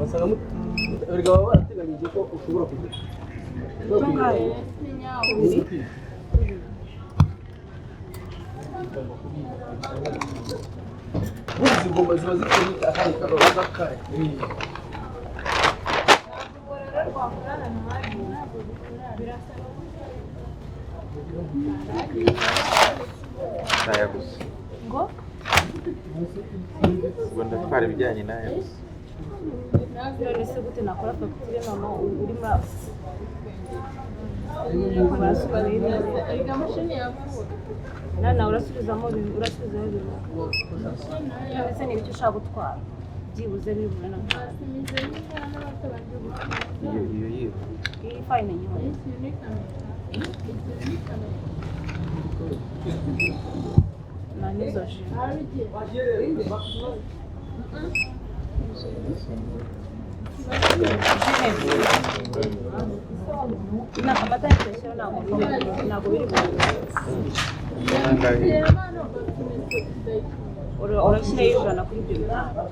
basanga erega baba barateganyije ko ushobora kugira tungaye Buzi ngoma ziba zikora akari karoza kare. Saya gusa ngo ubwo ndatwara ibijyanye nayo gusa none se gute nakora fagitire mama uri nana urasubizamo urasubizaho ibintu none se ni ibyo ushaka gutwara byibuze bibura na iyo iyi fayine nyuma nanizo je amata yashyira ntabwo biri urashyiraho ijana kuri ibyo bitanu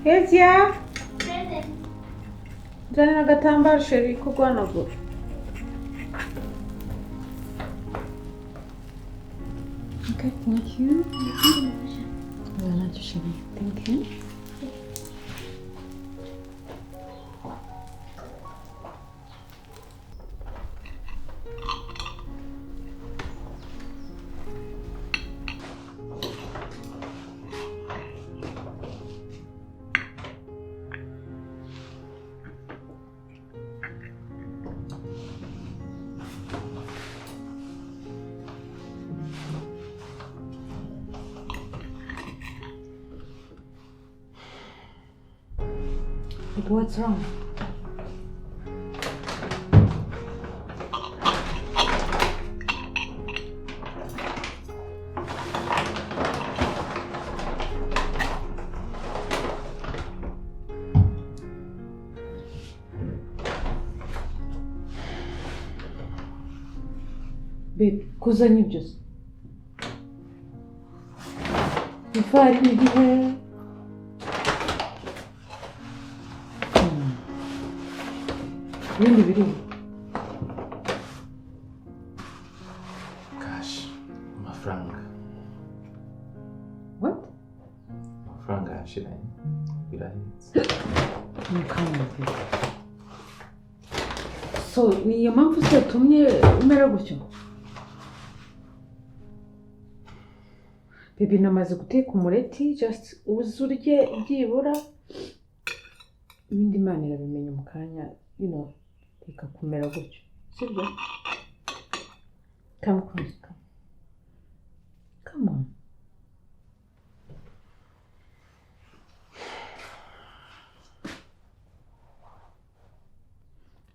Kezia, jana agatambaro sheri ko guhanagura. Okay, thank you. Voilà, tu chérie. Thank you. But what's wrong? Babe, kuzanye byose. Ifarini igihe ibindi biri kashi amafaranga what? amafaranga yashiranye birahetse Mukamwe. So niyo mpamvu se yatumye umera gutyo? Baby namaze guteka umureti just uzurye byibura ibindi Imana irabimenya mu kanya reka kumera gutyo sibyo? Come close, come on.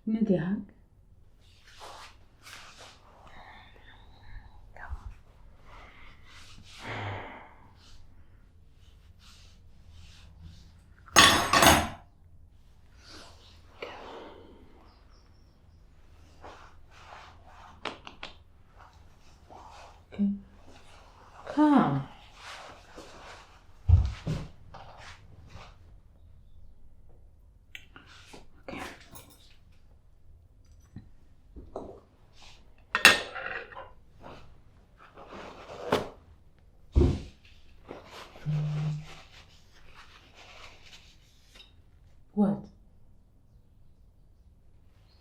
You need a hug? Come. Okay.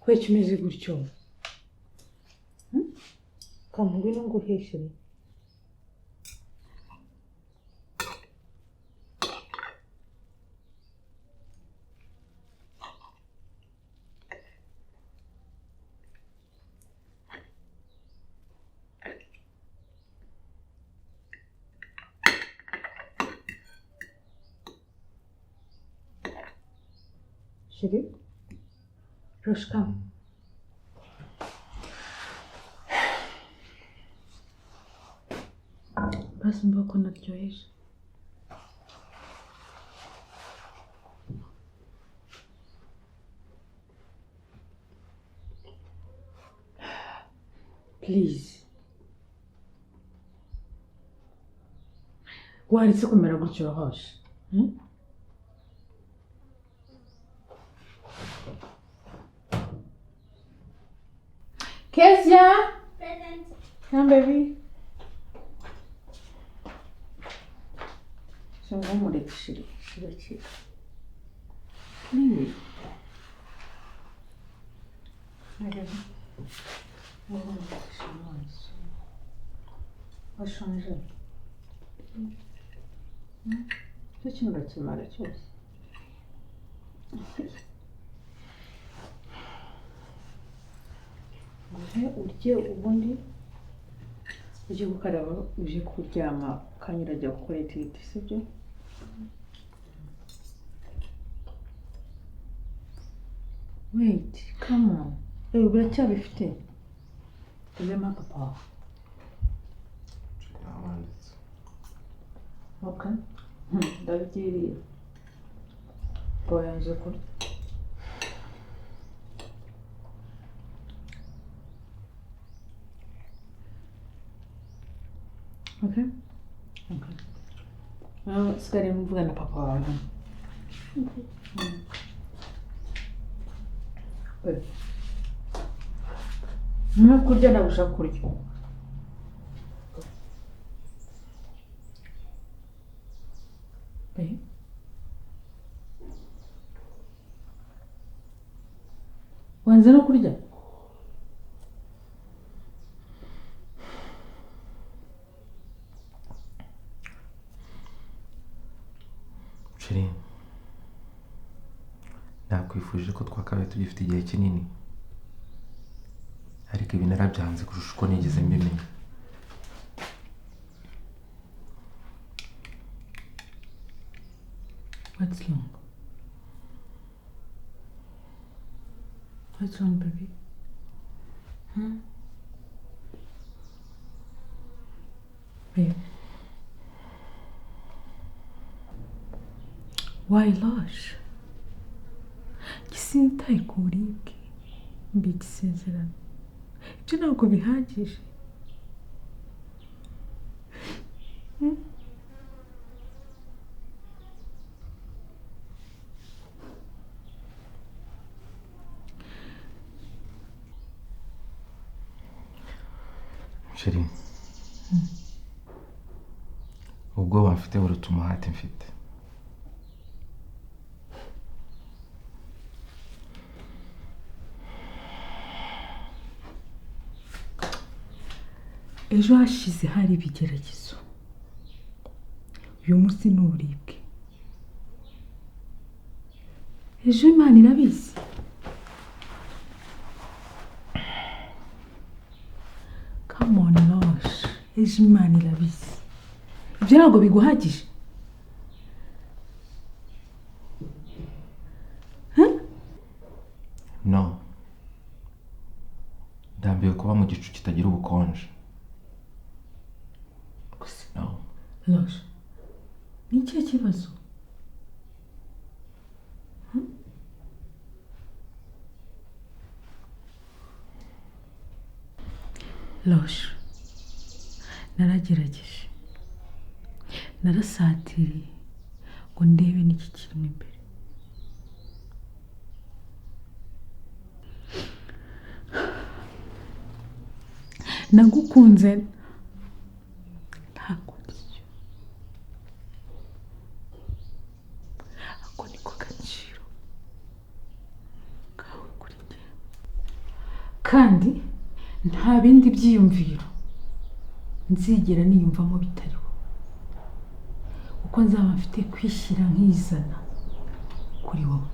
Kwe kimeze gutyo. Kamugwino nguheshere. Chérie, Rosh, come. Basi mbako naryoheje. Please. Waretse kumera gutyo Rosh. Kezia! Present. Come, baby. So, one more day, Shiri. Please. Okay. What's wrong? Zачем брать морочить? Urye ubundi uje gukaraba uje kuryama kanyura ajya gukora ititi sibyo? Wait, come on. Uracyabifite? Urema papa. Wanditse. Okay. Ndabigiriye. Boyanze kurya. Okay. Sekarang mvugana na papa wawe. Kurya ndagushaka kurya. Wanze no kurya? Shiri, nakwifuje ko twakabaye tugifite igihe kinini, ariko ibi narabyanze kurusha uko nigeze mbimenya. What's wrong? What's wrong, baby? Babe. Why Rosh? Sinitaye ku buribwe mbigisezerano. Ibyo ntabwo bihagije. Shiri, ubwoba mfite buruta umuhate mfite. Ejo hashize hari ibigeragezo. Uyu munsi ni uburibwe. Ejo Imana irabizi. Come on Rosh. Ejo Imana irabizi. Ibyo ntabwo biguhagije. No. Ndambiwe kuba mu gicu kitagira ubukonje. No. Rosh. Ni ikihe kibazo? Rosh. Naragerageje. Narasatiriye ngo ndebe n'iki kirimo imbere. Nagukunze ntabwo ndicyo. Ako niko gaciro kawe kuri njye. kandi nta bindi byiyumviro nzigera niyumvamo bitariho, uko nzaba mfite kwishyira nkizana kuri wowe.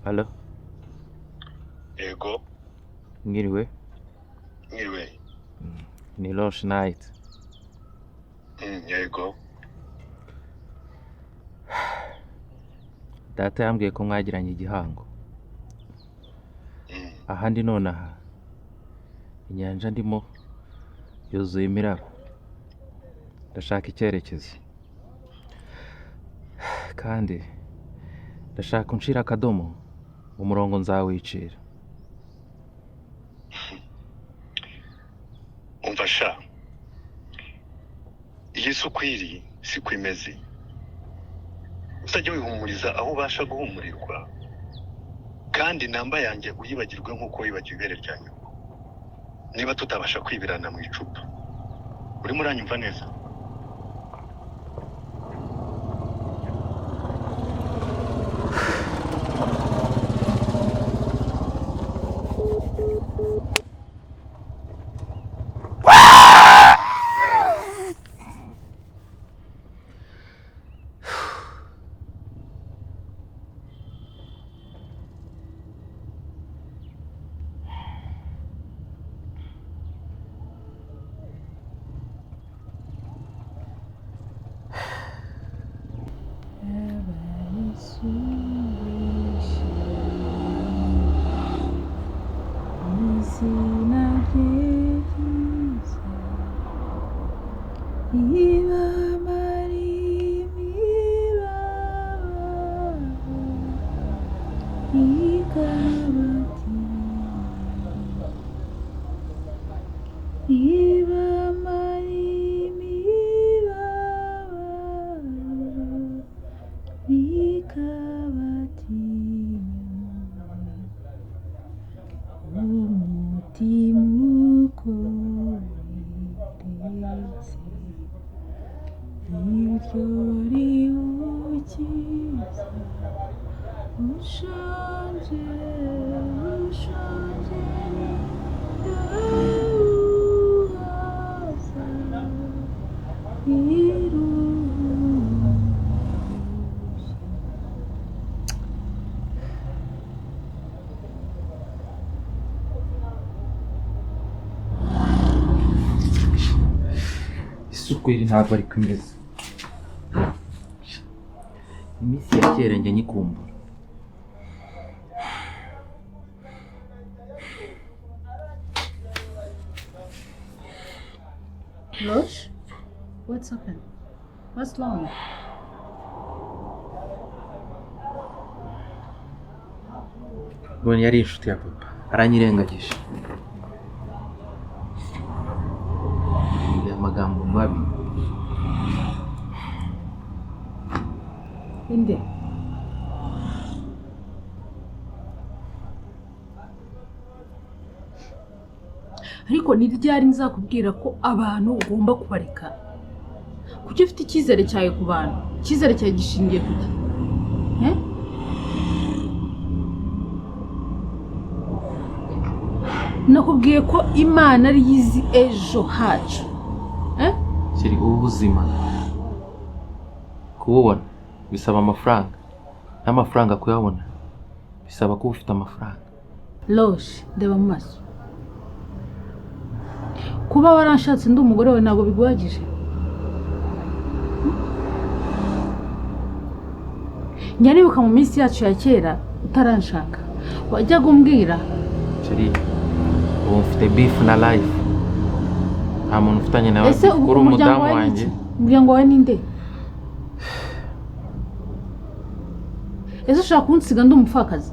Halo, Yego, ngiriwe, ngiriwe. ni Rosh night. Yego. Data yambwiye ko mwagiranye igihango. Ahandi nonaha inyanja ndimo yuzuye imiraba. Ndashaka icyerekezo. Kandi ndashaka unshira akadomo umurongo nzawicira. Umva sha. Iyi sukwiri siko imeze. Usajya wihumuriza aho ubasha guhumurirwa. Kandi namba yanjye uyibagirwe nkuko wibagiwe ibere rya nyoko. Niba tutabasha kwibirana mu icupa. Uri muranyumva neza? Isukwiri ntabwo ari kwimeza. Iminsi ya kera njye nyikumbura. Rosh, what's happened? What's wrong? Mbonye yari inshuti ya papa, aranyirengagije. Amagambo mabi. Inde. Ariko ni ryari nzakubwira ko abantu ugomba kubareka? Kuki ufite icyizere cyawe ku bantu? Icyizere cyawe gishingiye ku ki? Nakubwiye ko Imana ari yizi ejo hacu. Kiri ubuzima. Kububona bisaba amafaranga. N'amafaranga kuyabona bisaba kuba ufite amafaranga. Rosh, ndeba mu maso. Kuba waranshatse ndi umugore wawe ntabwo biguhagije. njya nibuka mu minsi yacu ya kera utaranshaka wajyaga umbwira Sheri ubu mfite beef na life nta muntu ufitanye nawe ese kuri umudamu wanjye umuryango wawe ninde ese ushaka kunsiga ndi umupfakazi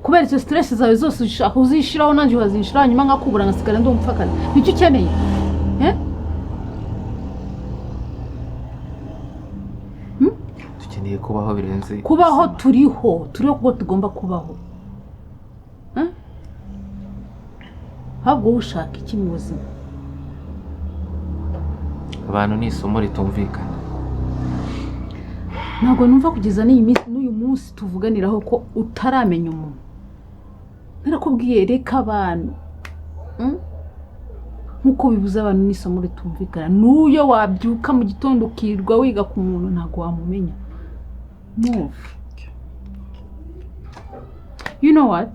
kubera izo stress zawe zose ushaka uzishiraho nanjye wazishira nyuma ngakubura ngasigara ndi umupfakazi nicyo ukeneye dukeneye kubaho birenze kubaho turiho kuko tugomba kubaho ahubwo ushaka iki mu buzima abantu ni isomo ritumvikana ntabwo numva kugeza n'uyu munsi tuvuganiraho ko utaramenya umuntu narakubwiye reka abantu nkuko bibuza abantu n'isomo ritumvikana n'uyo wabyuka mu gitondo ukirirwa wiga ku muntu ntabwo wamumenya move you know what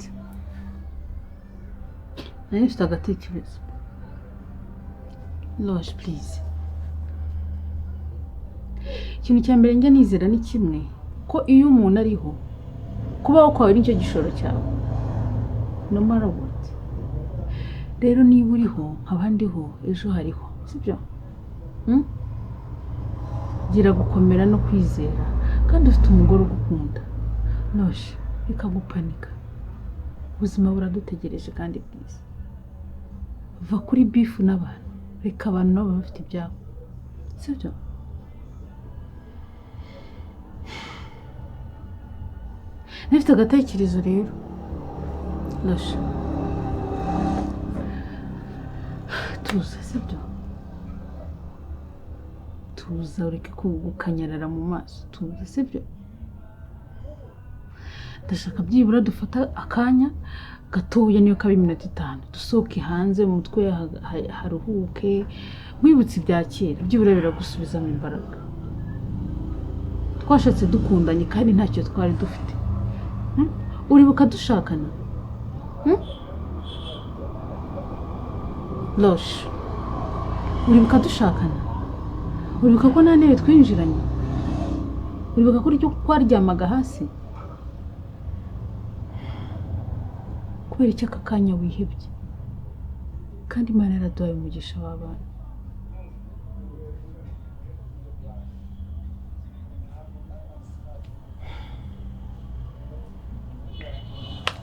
nari mfite agatekerezo Rosh please ikintu cya mbere njya nizera ni kimwe ko iyo umuntu ariho kubaho kwawe nicyo gishoro cyawe no matter what rero niba uriho abandiho ejo hariho sibyo gira gukomera no kwizera kandi ufite umugore ugukunda Rosh reka gupanika ubuzima buradutegereje kandi bwiza va kuri beef n'abantu reka abantu nabo bafite ibyabo sibyo nifite agatekerezo rero Rosh tuza sibyo tuza ureke gukanyarara mu maso tuza sibyo ndashaka byibura dufata akanya gatoya niyo kaba iminota 5 dusohoke hanze mu mutwe haruhuke wibutse ibya kera byibura biragusubiza mu imbaraga twashatse dukundanye kandi ntacyo twari dufite uribuka dushakana Rosh uribuka dushakana uribuka ko nta ntebe twinjiranye uribuka ko ryo twaryamaga hasi kubera icyo aka kanya wihebye kandi Imana yaraduhaye umugisha w'abana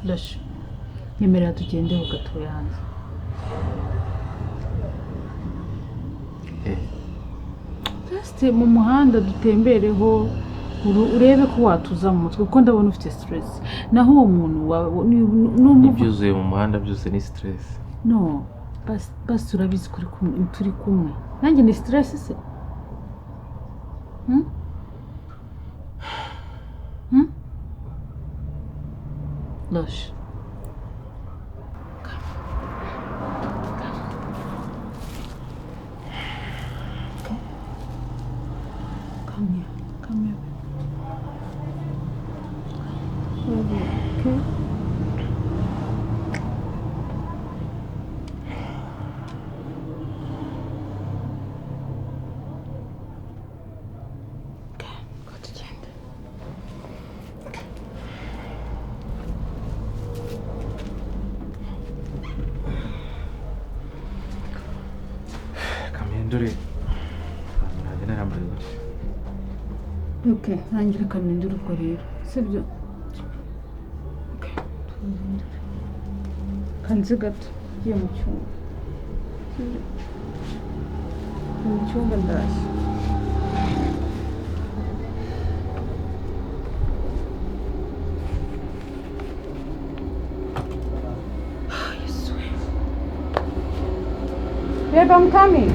Rosh nyemerera tugendeho gatoya hanze just mu muhanda dutembereho urebe ko watuza mu mutwe kuko ndabona ufite stress naho uwo muntu ibyuzuye mu muhanda byose ni stress no basi urabizi turi kumwe nanjye ni stress se Rosh come here okay dore ntabwo narambaye gutya okay nangira kamindura uko rero sibyo kanzi gato giye mu cyumba ndashye Babe, I'm coming.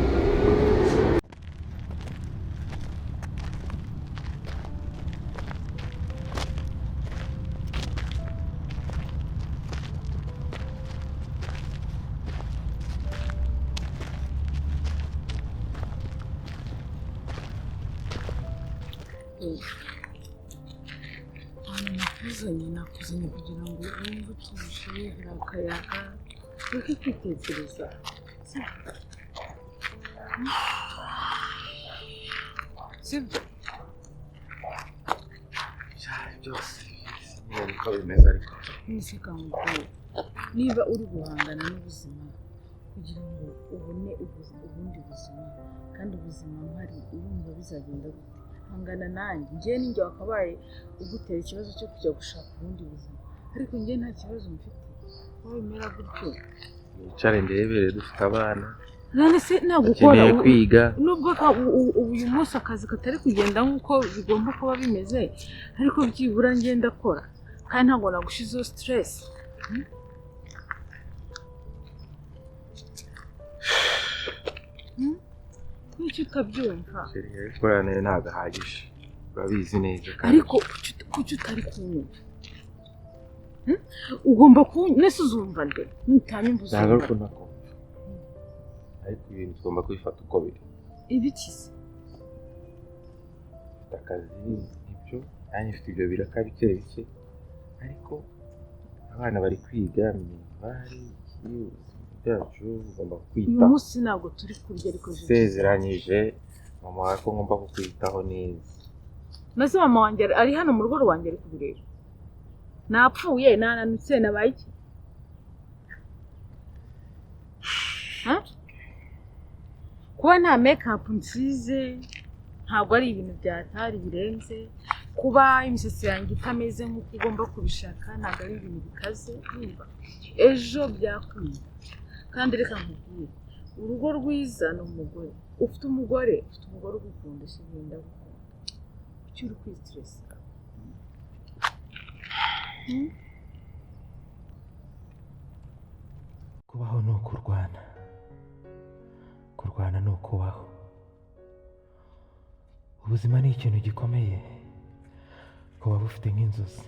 nakuzanye kugira ngo wumve utuje hari akayaga ureke kwitekereza sibyo byose niko bimeze ariko niseka ngo niba uri guhangana n'ubuzima kugira ngo ubone ubundi buzima kandi ubuzima mpari urumva bizagenda gute hangana nanjye njye ninjye wakabaye ugutera ikibazo cyo kujya gushaka ubundi buzima ariko njye nta kibazo mfite wowe bimera gutyo wicare ndebere dufite abana none se nagukora kwiga nubwo uyu munsi akazi katari kugenda nk'uko bigomba kuba bimeze ariko byibura ngenda akora kandi ntabwo nagushizeho stress n'icyo utabyumva korana ntabwo ahagije urabizi neza kandi ariko kuki utari kunyumva ugomba nese uzumva nde nutanyumva uzumva ntabwo ariko nakumva ariko ibintu tugomba kubifata uko biri ibikize akazi nibyo nanjye mfite ibyo biraka bike bike ariko abana bari kwiga imibare byacu ugomba kwita uyu munsi ntabwo turi kurya ariko sezeranyije mama wawe ko ngomba kukwitaho neza maze mama wanjye ari hano mu rugo rwanjye ari kubireba napfuye nananutse nabaye iki kuba nta make-up nsize ntabwo ari ibintu byatari birenze kuba imisatsi yanjye itameze nk'uko ugomba kubishaka ntabwo ari ibintu bikaze niba ejo byakunda kandi reka nkubwire urugo rwiza ni umugore ufite umugore ugukunda ishimenda gukunda kuki uri kwistressa kubaho ni ukurwana kurwana ni ukubaho ubuzima ni ikintu gikomeye kuba bufite nk'inzozi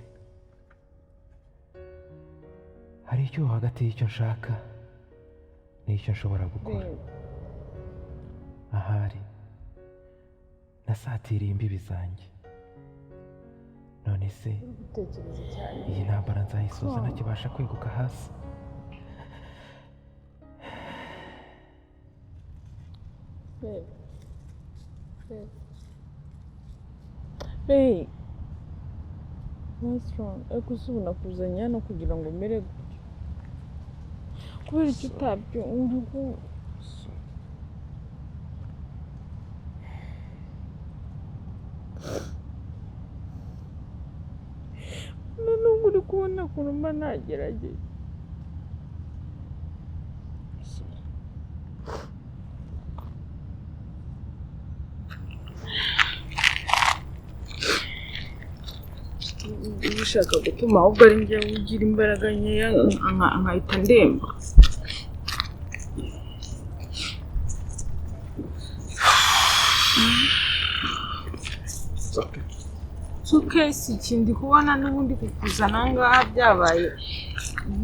hari icyuho hagati y'icyo nshaka n'icyo nshobora gukora ahari nasatiriye imbibi zanjye none se iyi ntambara nzayisoza ntakibasha kweguka hasi Hey, what's wrong? Ariko ubu nakuzanye hano kugira ngo mere gutyo. Kubera icyo utabyo urugo. Nubwo uri kubona kurumba nagerageza. Ushaka gutuma ahubwo ari njye ugira imbaraga nkeya nkahita ndemba suke si ikindi kubona n'ubundi kukuzana ngaha byabaye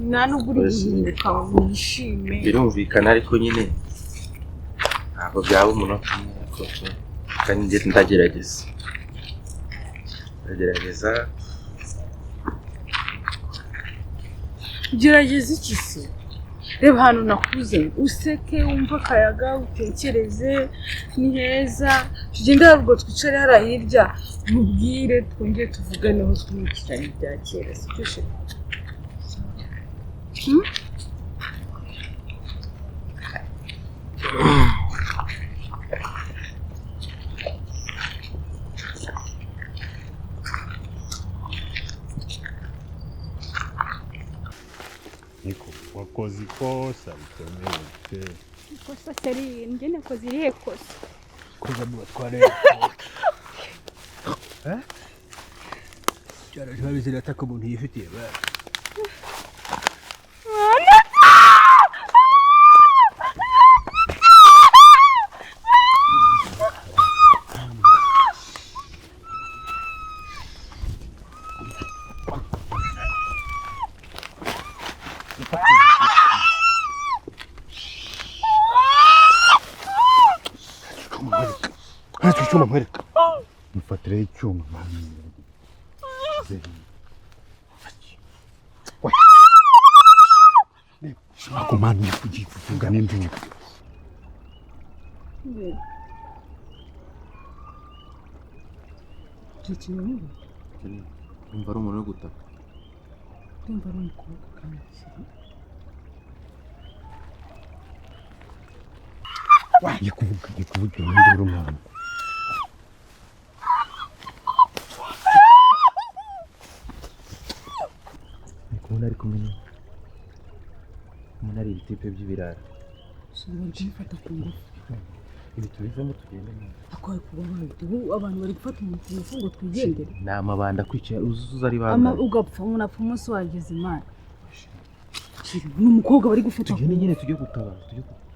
nta nubwo uri guhinduka ngo wishime birumvikana ariko nyine ntabwo byaba umunota umwe kandi njye ndagerageza gerageza iki se reba hano nakuze useke wumva akayaga utekereze ni heza tugende ahubwo twicare hariya hirya mubwire twongere tuvuganeho twimukiranye ibya kera sibyo se wakoze ikosa rikomeye ikosa seri njye nakoze irihe kosa koza mu batware cyara cyabize ataka umuntu yifitiye ba icyuma mwereka mufatire icyuma akumana kuvuga n'induru Umva ari umuntu uri gutaka. ndumva ari umukobwa kandi waje kuvuga induru mwana. Ni kubona ari kumwe n'umuntu. Umuntu ari ibitipe by'ibirara. ushobora kumufata ku ngufu. Ibi tubivamo tugenda neza. Akwaye kuba babite abantu bari gufata umuntu ku ngufu ngo twigendere. Ni amabanda kwicara uzuza ari bangana. Ugapfa umuntu apfa umunsi wagize imana. Ni umukobwa bari gufata. Tugende nyine tujye gutabaza.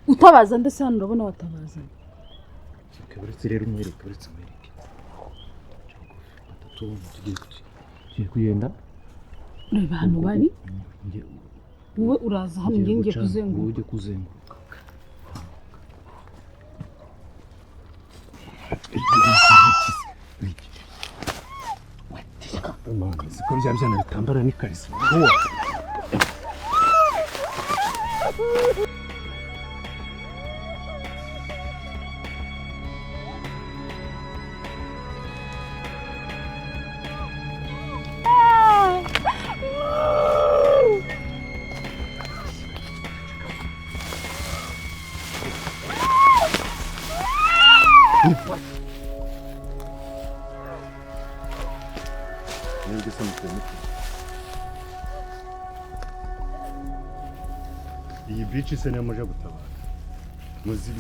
Utabaza ndetse hano urabona watabaza. Uretse rero umwereke. Tugiye kugenda. Reba hano bari. Wowe uraza hano ngiye kuzenguruka. Ujye kuzenguruka. Mama, siko bya byana bitambara n'ikarisi. Iyi bici se niyo muje gutabara. Muzi.